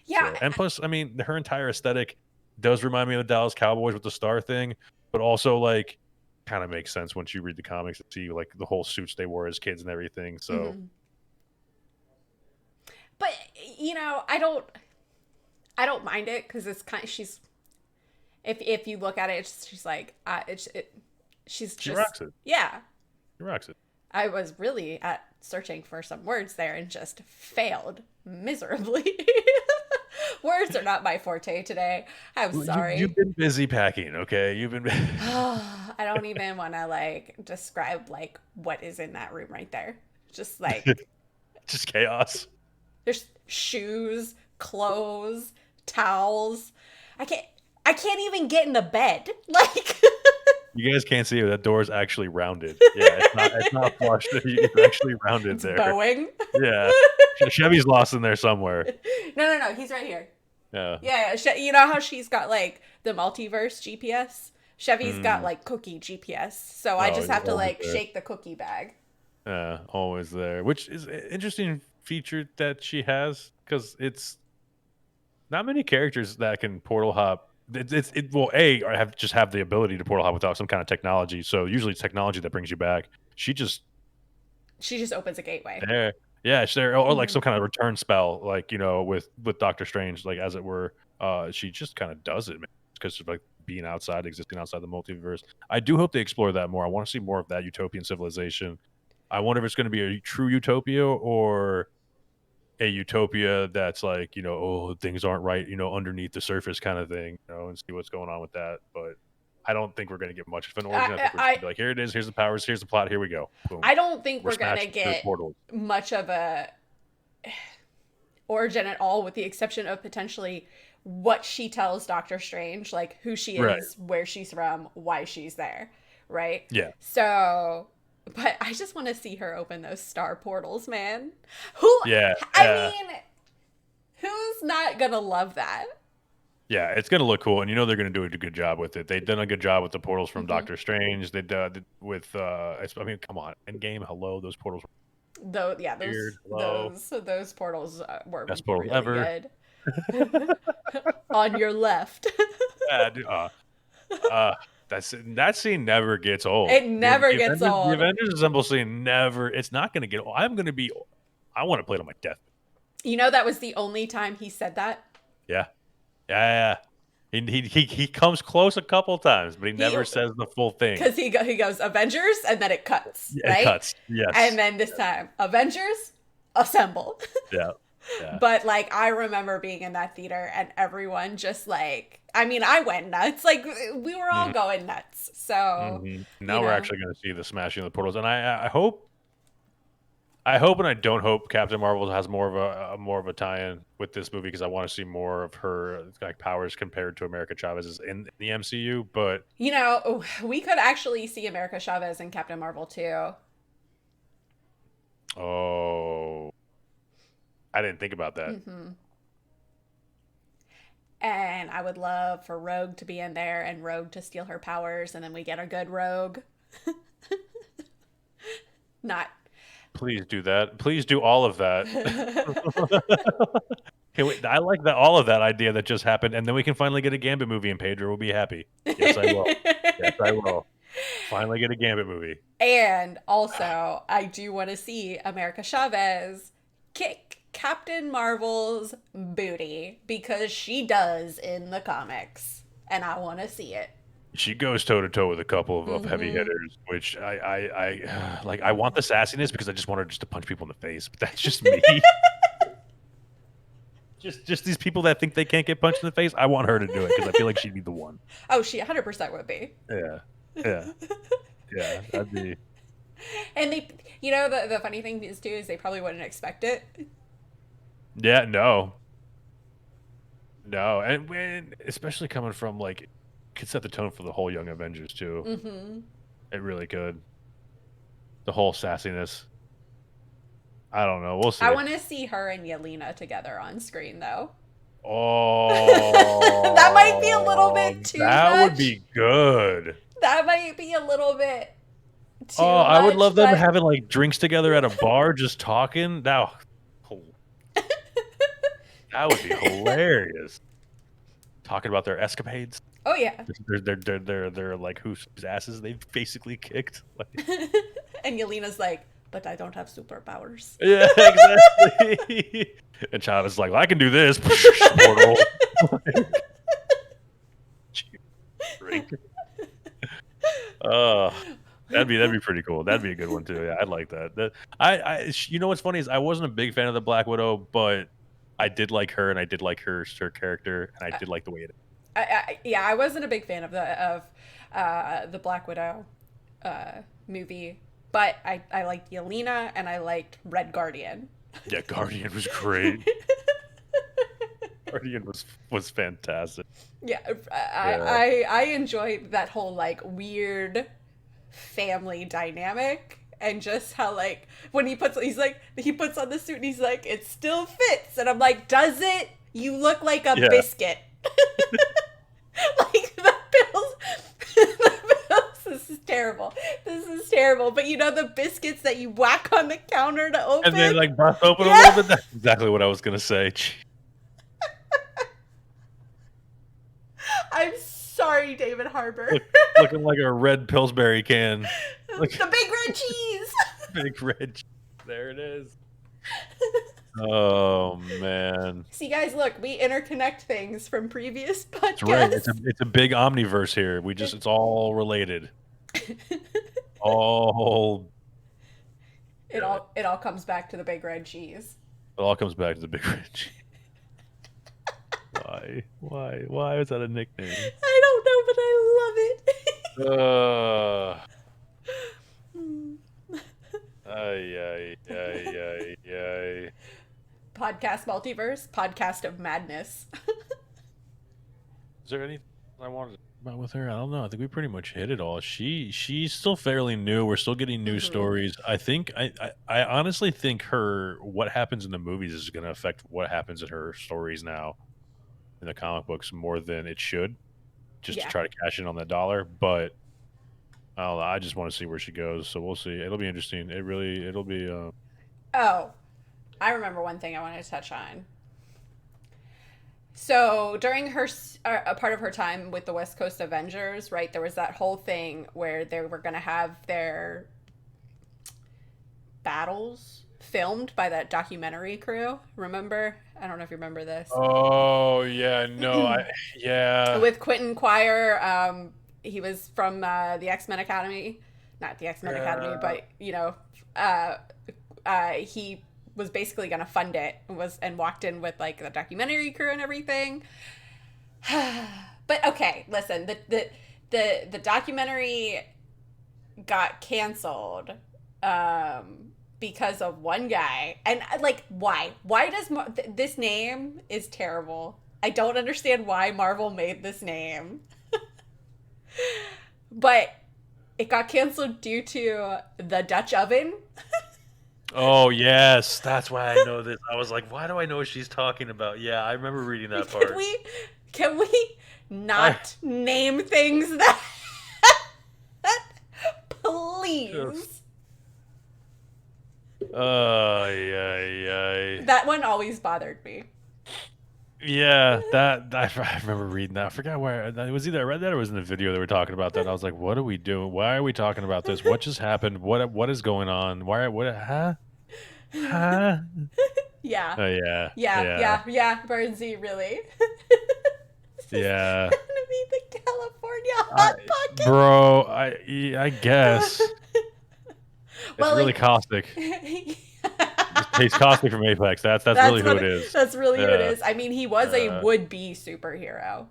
Yeah. So, and plus, I mean, her entire aesthetic does remind me of the Dallas Cowboys with the star thing, but also like kind of makes sense once you read the comics and see like the whole suits they wore as kids and everything. So, but I don't mind it, because it's kind of, she's, if you look at it, she's like she rocks it. Yeah, she rocks it. I was really searching for some words there and just failed miserably. Words are not my forte today. I'm You've sorry. been busy packing, okay? You've been I don't even want to like describe like what is in that room right there. Just like just chaos. there's shoes, clothes, towels. I can't I can't even get in the bed. Like You guys can't see it. That door is actually rounded. Yeah, it's not flush. It's actually rounded it's there. bowing. Yeah, Chevy's lost in there somewhere. No, he's right here. Yeah. Yeah, you know how she's got like the multiverse GPS? Chevy's got Mm. like cookie GPS. So I Oh, just he's have to always like there. shake the cookie bag. Yeah, always there. Which is an interesting feature that she has because it's not many characters that can portal hop. Well, or have the ability to portal hop without some kind of technology. So usually it's technology that brings you back. She just She just opens a gateway. there, yeah, she's there, or like Mhm. some kind of return spell, like with Doctor Strange, like as it were. She just kind of does it because of like being outside, existing outside the multiverse. I do hope they explore that more. I want to see more of that utopian civilization. I wonder if it's going to be a true utopia or a utopia that's like, oh, things aren't right, underneath the surface kind of thing, and see what's going on with that. But I don't think we're going to get much of an origin. I think we're just going to be like, here it is, here's the powers, here's the plot, here we go. Boom. I don't think We're we're gonna smashing through get portals. much of a origin at all, with the exception of potentially what she tells Doctor Strange, like who she Right. is, where she's from, why she's there, right? Yeah. So, but I just want to see her open those star portals, man. Who? Yeah. I Yeah. mean, who's not gonna love that? Yeah, it's gonna look cool, and they're gonna do a good job with it. They've done a good job with the portals from Mm-hmm. Doctor Strange. They did with I mean, come on, Endgame, hello, those portals Though, yeah, were weird. Hello, those portals were best portals really ever. good. On your left. Yeah, dude, that scene never gets old. It never gets The old. Avengers Assemble scene never. It's not gonna get old. I want to play it on my death. You know, that was the only time he said that. Yeah, yeah. He comes close a couple times, but he never says the full thing. Because he goes Avengers, and then it cuts, Yeah, right? it cuts. Yes. And then this time, Avengers, assemble. Yeah. Yeah. But like, I remember being in that theater and everyone just like, I mean, I went nuts. Like, we were all going nuts. So Now we're actually going to see the smashing of the portals, and I hope and I don't hope Captain Marvel has more of a tie-in with this movie, because I want to see more of her like powers compared to America Chavez's in the MCU. But we could actually see America Chavez and Captain Marvel too. oh, I didn't think about that. Mm-hmm. And I would love for Rogue to be in there and Rogue to steal her powers, and then we get a good Rogue. Not. Please do that. Please do all of that. I like that, all of that idea that just happened, and then we can finally get a Gambit movie, and Pedro will be happy. Yes, I will. Yes, I will. Finally get a Gambit movie. And also, I do want to see America Chavez kick Captain Marvel's booty, because she does in the comics, and I want to see it. She goes toe to toe with a couple of heavy hitters, which I like. I want the sassiness because I just want her just to punch people in the face, but that's just me. just these people that think they can't get punched in the face. I want her to do it because I feel like she'd be the one. Oh, she 100% would be. Yeah. That'd be. And they, the funny thing is too is they probably wouldn't expect it. Yeah, no, and when, especially coming from like, could set the tone for the whole Young Avengers too. Mm-hmm. It really could. The whole sassiness. I don't know. We'll see. I want to see her and Yelena together on screen, though. Oh, that might be a little bit too much. That would be good. That might be a little bit too much. I would love them but... having like drinks together at a bar, just talking. That would be hilarious. Talking about their escapades. Oh yeah. They're like whose asses they've basically kicked. And Yelena's like, but I don't have superpowers. Yeah, exactly. And Chavez is like, well, I can do this. Portal. That'd be pretty cool. That'd be a good one too. Yeah, I'd like that. You know what's funny is I wasn't a big fan of the Black Widow, but I did like her, and I did like her character, and I did like the way it. Yeah, I wasn't a big fan of the Black Widow movie, but I liked Yelena and I liked Red Guardian. Yeah, Guardian was great. Guardian was fantastic. Yeah, Yeah. I enjoyed that whole like weird family dynamic, and just how like when he puts on the suit and he's like, it still fits, and I'm like, does it? You look like a Yeah. biscuit. Like the bills, the bills. This is terrible. This is terrible. But you know the biscuits that you whack on the counter to open, And then like bust open Yeah. a little bit. That's exactly what I was gonna say. I'm sorry, David Harbour. Looking like a red Pillsbury can. Like The big red cheese. big red. There it is. Oh man. See, guys, look, we interconnect things from previous podcasts. That's right. It's a big omniverse here. It's all related. All It all comes back to the big red cheese. It all comes back to the big red cheese. Why is that a nickname? I don't know, but I love it. Ay. Podcast Multiverse, podcast of madness. Is there anything I wanted to talk about with her? I don't know. I think we pretty much hit it all. She's still fairly new. We're still getting new stories. I think I honestly think what happens in the movies is going to affect what happens in her stories now in the comic books more than it should, just to try to cash in on that dollar. But I don't know. I just want to see where she goes. So we'll see. It'll be interesting. It'll be. Oh, I remember one thing I wanted to touch on. So during a part of her time with the West Coast Avengers, right, there was that whole thing where they were going to have their battles filmed by that documentary crew. Remember? I don't know if you remember this. Oh yeah, no, yeah. With Quentin Quire, he was from the X-Men Academy, not the X-Men Academy, but you know, he was basically going to fund it and walked in with like the documentary crew and everything. But okay, listen, the documentary got canceled because of one guy. And like, why does this name is terrible. I don't understand why Marvel made this name. But it got canceled due to the Dutch oven. Oh yes, that's why I know this. I was like, why do I know what she's talking about? Yeah, I remember reading that part. Can we not name things that please? Yeah. That one always bothered me. Yeah, I remember reading that. I forgot where it was. Either I read that or it was in the video they were talking about that. I was like, what are we doing? Why are we talking about this? What just happened? What is going on? Huh? Yeah. Oh yeah. Yeah. Burnsy, really. Yeah. Gonna be the California Hot Pocket. Bro, I guess. Well, it's really caustic. He's caustic from Apex. That's really who it is. That's really who it is. I mean, he was a would-be superhero.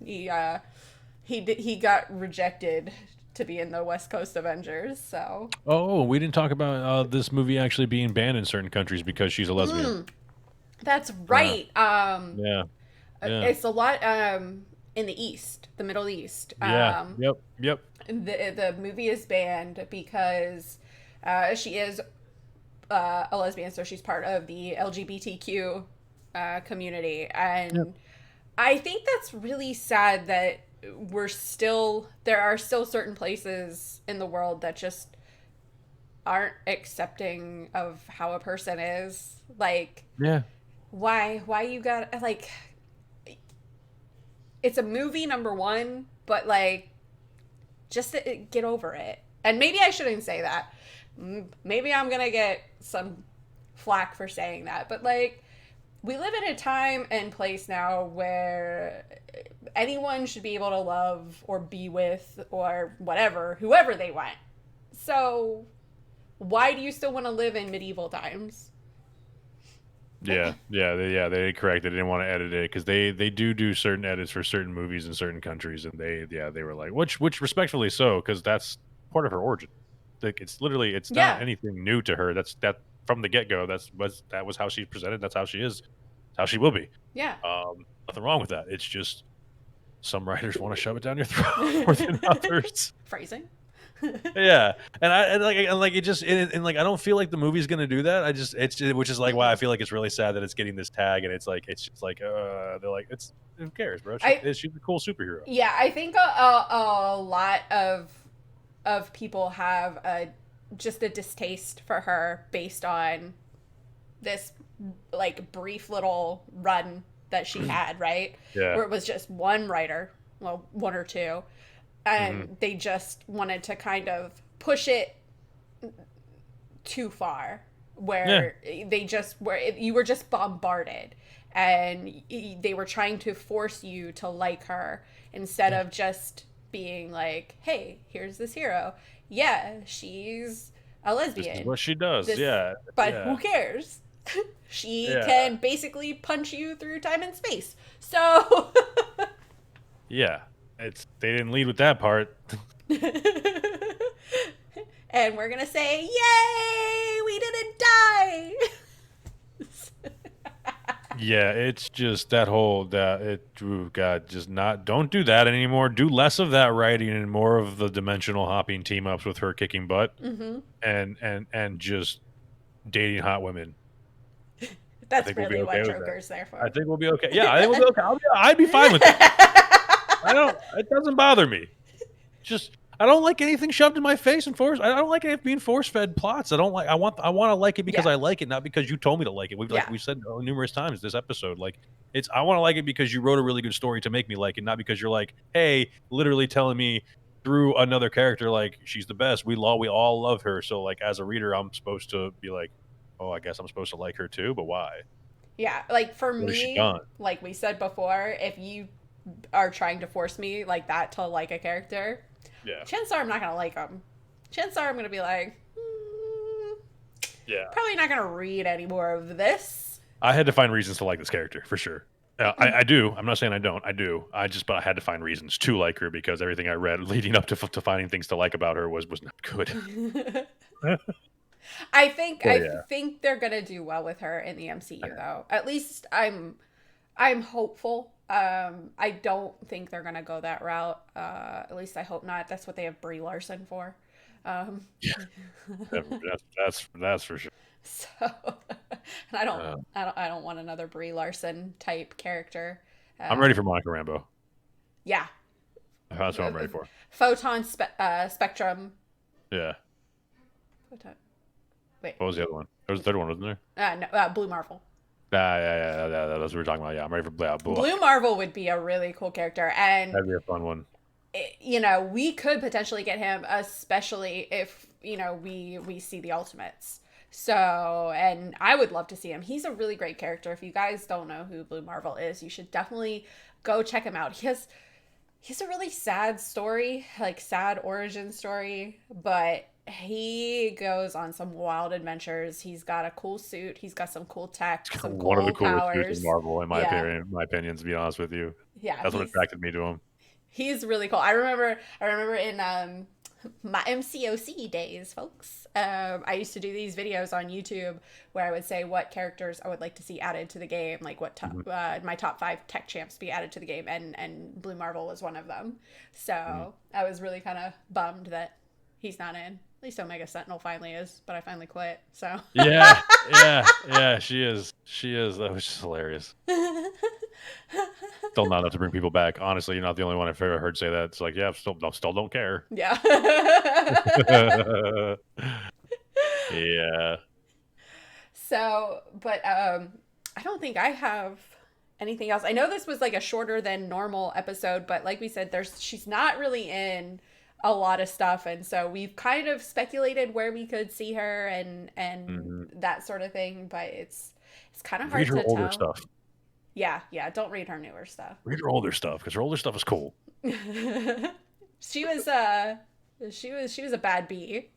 He got rejected to be in the West Coast Avengers. So. Oh, we didn't talk about this movie actually being banned in certain countries because she's a lesbian. That's right. Yeah. It's a lot in the East, the Middle East. Yeah. Yep. The movie is banned because she is a lesbian, so she's part of the LGBTQ community, and I think that's really sad that there are still certain places in the world that just aren't accepting of how a person is. Like, why you got, like, it's a movie, number one, but like, just get over it. And maybe I shouldn't say that. Maybe I'm gonna get some flack for saying that, but like, we live in a time and place now where anyone should be able to love or be with or whoever they want. So why do you still want to live in medieval times? They correct. They didn't want to edit it because they do certain edits for certain movies in certain countries, and they were like, which respectfully so, because that's part of her origin. Like it's not Yeah, anything new to her. That from the get go. That was how she's presented. That's how she is. That's how she will be. yeah. Nothing wrong with that. It's just some writers want to shove it down your throat more than others. Phrasing. Yeah, and it just and like I don't feel like the movie's gonna do that. Which is like why I feel like it's really sad that it's getting this tag, and it's just like they're like it's who cares, bro? She's a cool superhero. Yeah, I think a lot of people have just a distaste for her based on this like brief little run that she had, right? Yeah, Where it was just one writer, well, one or two, and they just wanted to kind of push it too far, where you were just bombarded, and they were trying to force you to like her instead of just being like, hey, here's this hero. Yeah, she's a lesbian. This is what she does. But who cares? She can basically punch you through time and space. So yeah, they didn't lead with that part. and we're gonna say, yay, we didn't die. Yeah, it's just God, just don't do that anymore. Do less of that writing and more of the dimensional hopping team ups with her kicking butt, and just dating hot women. That's really what Joker's there for. I think we'll be okay. Yeah, I think we'll be okay. I'd be fine with that. It doesn't bother me. Just I don't like anything shoved in my face and forced. I don't like it being force-fed plots. I want to like it because I like it, not because you told me to like it. We said numerous times this episode. Like I want to like it because you wrote a really good story to make me like it, not because you're like, hey, literally telling me through another character like she's the best. We all love her. So like as a reader, I'm supposed to be like, oh, I guess I'm supposed to like her too, but why? Yeah, like for me, like we said before, if you are trying to force me like that to like a character, chances are I'm not gonna like them. Chances are I'm gonna be like, probably not gonna read any more of this. I had to find reasons to like this character for sure. I do. I'm not saying I don't. I do. But I had to find reasons to like her because everything I read leading up to finding things to like about her was not good. I think they're gonna do well with her in the MCU though. At least I'm hopeful. I don't think they're gonna go that route. At least I hope not. That's what they have Brie Larson for. That's for sure. So, and I don't want another Brie Larson type character. I'm ready for Monica Rambeau. Yeah, that's what I'm ready for. Photon Spectrum. Yeah. Photon. Wait. What was the other one? There was a third one, wasn't there? No, Blue Marvel. Yeah. That's what we were talking about. Yeah, I'm ready for Blue Marvel would be a really cool character, and that'd be a fun one. We could potentially get him, especially if we see the Ultimates. So, and I would love to see him. He's a really great character. If you guys don't know who Blue Marvel is, you should definitely go check him out. He's a really sad story, like sad origin story, but he goes on some wild adventures. He's got a cool suit. He's got some cool tech, some cool powers. One of the coolest suits in Marvel, in my opinion, to be honest with you. Yeah, that's what attracted me to him. He's really cool. I remember in my MCOC days, folks. I used to do these videos on YouTube where I would say what characters I would like to see added to the game, like what my top 5 tech champs be added to the game, and Blue Marvel was one of them. So I was really kind of bummed that he's not in. At least Omega Sentinel finally is, but I finally quit. So yeah, she is. That was just hilarious. Still not enough to bring people back. Honestly, you're not the only one I've ever heard say that. It's like, yeah, still don't care. Yeah. Yeah. So, but I don't think I have anything else. I know this was like a shorter than normal episode, but like we said, she's not really in a lot of stuff, and so we've kind of speculated where we could see her and that sort of thing, but it's kind of hard to tell. Read her older stuff. Yeah, don't read her newer stuff. Read her older stuff because her older stuff is cool. She was a bad bee.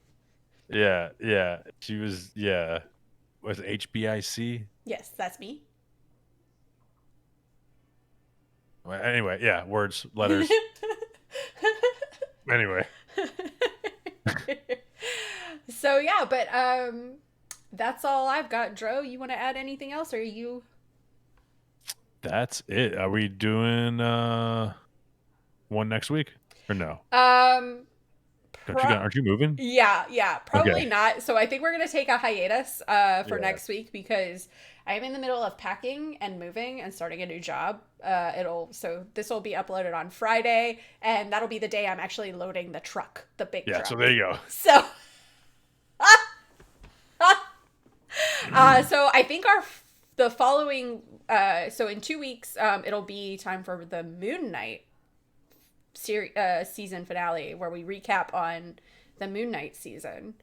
Yeah. She was, with HBIC. Yes. That's me. Well, anyway, yeah, words, letters. Anyway. So yeah, but that's all I've got. Dro, you want to add anything else, or are you? That's it. Are we doing one next week or no? Aren't you moving? Yeah, probably Okay. not. So I think we're gonna take a hiatus for next week because I'm in the middle of packing and moving and starting a new job. So this will be uploaded on Friday, and that'll be the day I'm actually loading the truck, the big truck. Yeah, so there you go. So, so I think the following so in 2 weeks it'll be time for the Moon Knight season finale where we recap on the Moon Knight season.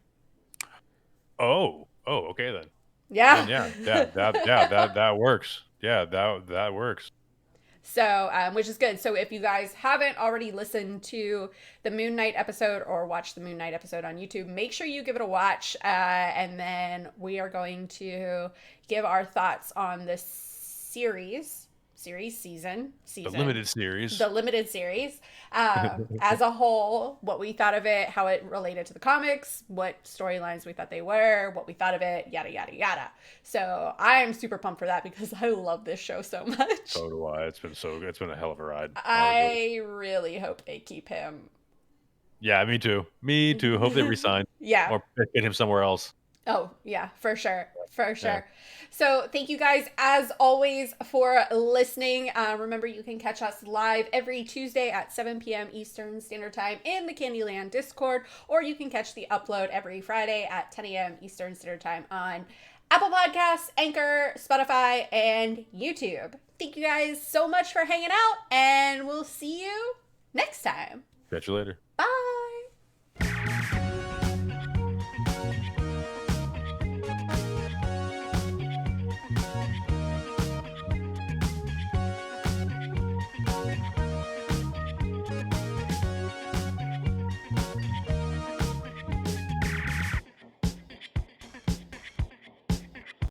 Oh, okay then. Yeah. That works. Yeah, that works. So, which is good. So, if you guys haven't already listened to the Moon Knight episode or watched the Moon Knight episode on YouTube, make sure you give it a watch. And then we are going to give our thoughts on this season, the limited series as a whole, what we thought of it, how it related to the comics, what storylines we thought they were, what we thought of it, yada yada yada. So I'm super pumped for that because I love this show so much. So do I. It's been a hell of a ride. I really hope they keep him. Yeah, me too. Hope they resign. Yeah, or get him somewhere else. Oh, yeah, for sure. For sure. Yeah. So thank you guys, as always, for listening. Remember, you can catch us live every Tuesday at 7 p.m. Eastern Standard Time in the Candyland Discord, or you can catch the upload every Friday at 10 a.m. Eastern Standard Time on Apple Podcasts, Anchor, Spotify, and YouTube. Thank you guys so much for hanging out, and we'll see you next time. Catch you later. Bye.